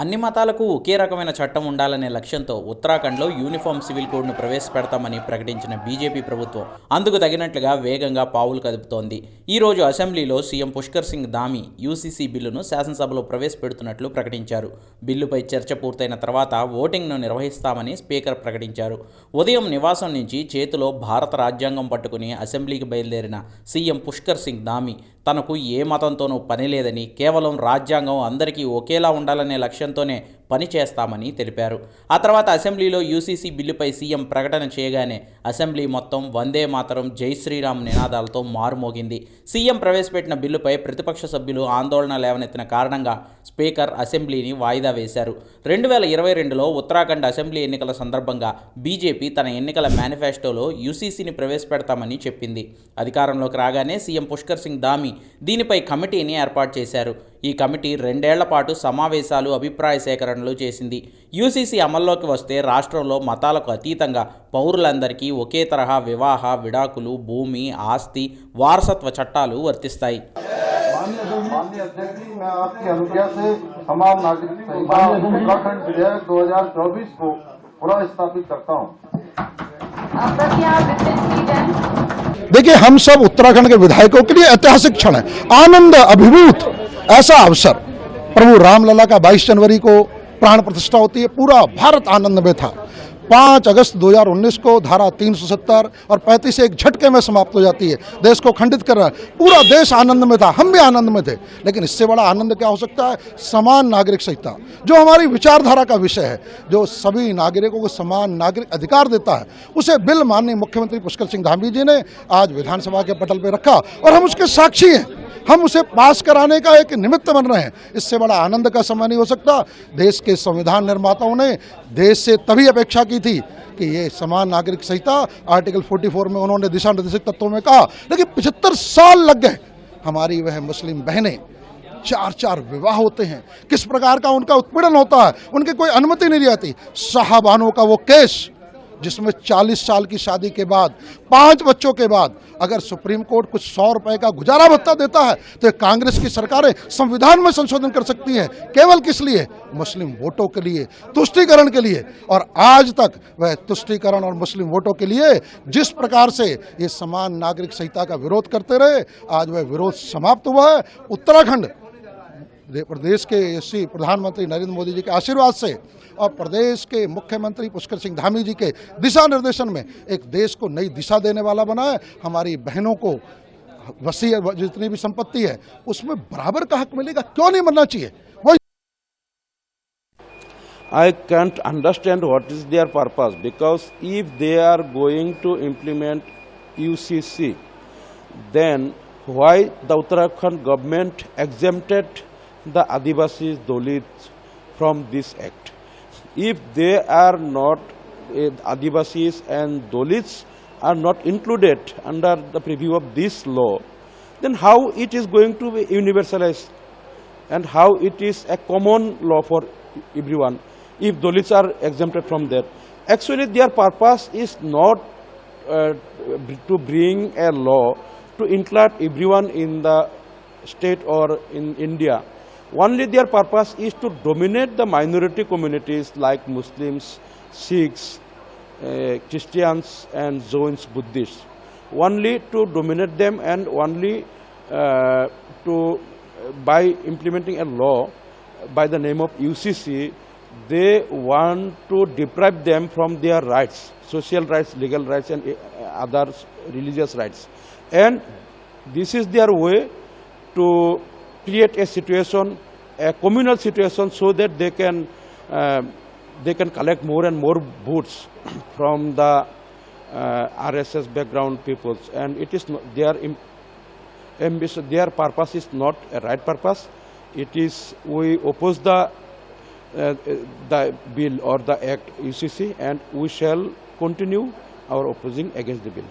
అన్ని మతాలకు ఒకే రకమైన చట్టం ఉండాలనే లక్ష్యంతో ఉత్తరాఖండ్లో యూనిఫామ్ సివిల్ కోడ్ను ప్రవేశపెడతామని ప్రకటించిన బీజేపీ ప్రభుత్వం అందుకు తగినట్లుగా వేగంగా పావులు కదుపుతోంది. ఈరోజు అసెంబ్లీలో సీఎం పుష్కర్ సింగ్ ధామీ యూసీసీ బిల్లును శాసనసభలో ప్రవేశపెడుతున్నట్లు ప్రకటించారు. బిల్లుపై చర్చ పూర్తయిన తర్వాత ఓటింగ్ను నిర్వహిస్తామని స్పీకర్ ప్రకటించారు. ఉదయం నివాసం నుంచి చేతిలో భారత రాజ్యాంగం పట్టుకుని అసెంబ్లీకి బయలుదేరిన సీఎం పుష్కర్ సింగ్ ధామీ తనకు ఏ మతంతోనూ పని లేదని, కేవలం రాజ్యాంగం అందరికీ ఒకేలా ఉండాలనే లక్ష్యంతోనే పని చేస్తామని తెలిపారు. ఆ తర్వాత అసెంబ్లీలో యూసీసీ బిల్లుపై సీఎం ప్రకటన చేయగానే అసెంబ్లీ మొత్తం వందే మాతరం, జై శ్రీరామ్ నినాదాలతో మారుమోగింది. సీఎం ప్రవేశపెట్టిన బిల్లుపై ప్రతిపక్ష సభ్యులు ఆందోళన లేవనెత్తిన కారణంగా స్పీకర్ అసెంబ్లీని వాయిదా వేశారు. 2022లో ఉత్తరాఖండ్ అసెంబ్లీ ఎన్నికల సందర్భంగా బీజేపీ తన ఎన్నికల మేనిఫెస్టోలో యూసీసీని ప్రవేశపెడతామని చెప్పింది. అధికారంలోకి రాగానే సీఎం పుష్కర్ సింగ్ ధామీ దీనిపై కమిటీని ఏర్పాటు చేశారు. ఈ కమిటీ 2 ఏళ్ల పాటు సమావేశాలు, అభిప్రాయ సేకరణలు చేసింది. యూసీసీ అమల్లోకి వస్తే రాష్ట్రంలో మతాలకు అతీతంగా పౌరులందరికీ ఒకే తరహా వివాహ, విడాకులు, భూమి, ఆస్తి, వారసత్వ చట్టాలు వర్తిస్తాయి. देखिए, हम सब उत्तराखंड के विधायकों के लिए ऐतिहासिक क्षण है, आनंद अभिभूत ऐसा अवसर। प्रभु रामलला का 22 जनवरी को प्राण प्रतिष्ठा होती है, पूरा भारत आनंद में था। 5 अगस्त 2019 को धारा 370 और 35 एक झटके में समाप्त हो जाती है, देश को खंडित कर रहा है। पूरा देश आनंद में था, हम भी आनंद में थे। लेकिन इससे बड़ा आनंद क्या हो सकता है? समान नागरिक संहिता, जो हमारी विचारधारा का विषय है, जो सभी नागरिकों को समान नागरिक अधिकार देता है, उसे बिल माननीय मुख्यमंत्री पुष्कर सिंह धामी जी ने आज विधानसभा के पटल पर रखा और हम उसके साक्षी हैं। हम उसे पास कराने का एक निमित्त बन रहे हैं। इससे बड़ा आनंद का समय नहीं हो सकता। देश के संविधान निर्माताओं ने देश से तभी अपेक्षा की थी कि ये समान नागरिक संहिता आर्टिकल 44 में उन्होंने दिशा निर्देशक तत्वों में कहा, लेकिन 75 साल लग गए। हमारी वह मुस्लिम बहनें 4 विवाह होते हैं, किस प्रकार का उनका उत्पीड़न होता है, उनकी कोई अनुमति नहीं रहती। साहबानों का वो केस जिसमें 40 साल की शादी के बाद 5 बच्चों के बाद अगर सुप्रीम कोर्ट कुछ 100 रुपए का गुजारा भत्ता देता है तो कांग्रेस की सरकारें संविधान में संशोधन कर सकती हैं। केवल किस लिए? मुस्लिम वोटों के लिए, तुष्टीकरण के लिए। और आज तक वह तुष्टीकरण और मुस्लिम वोटों के लिए जिस प्रकार से ये समान नागरिक संहिता का विरोध करते रहे, आज वह विरोध समाप्त हुआ है। उत्तराखंड प्रदेश के श्री प्रधानमंत्री नरेंद्र मोदी जी के आशीर्वाद से और प्रदेश के मुख्यमंत्री पुष्कर सिंह धामी जी के दिशा निर्देशन में एक देश को नई दिशा देने वाला बना है। हमारी बहनों को वसी जितनी भी संपत्ति है उसमें बराबर का हक मिलेगा, क्यों नहीं मिलना चाहिए? वो I can't understand what is their purpose, because if they are going to implement UCC, then why the Uttarakhand government exempted the Adivasis, Dalits from this act? If they are not, Adivasis and Dalits are not included under the preview of this law, then how it is going to be universalized and how it is a common law for everyone if Dalits are exempted from that? Actually, their purpose is not to bring a law to include everyone in the state or in India. Only their purpose is to dominate the minority communities like Muslims, Sikhs, Christians and Jains, Buddhists. Only to dominate them, and only by implementing a law by the name of UCC, they want to deprive them from their rights, social rights, legal rights and other religious rights. And this is their way to create a situation, a communal situation, so that they can collect more and more votes from the RSS background peoples. And it is not their ambition, their purpose is not a right purpose. It is, we oppose the bill or the act UCC, and we shall continue our opposing against the bill.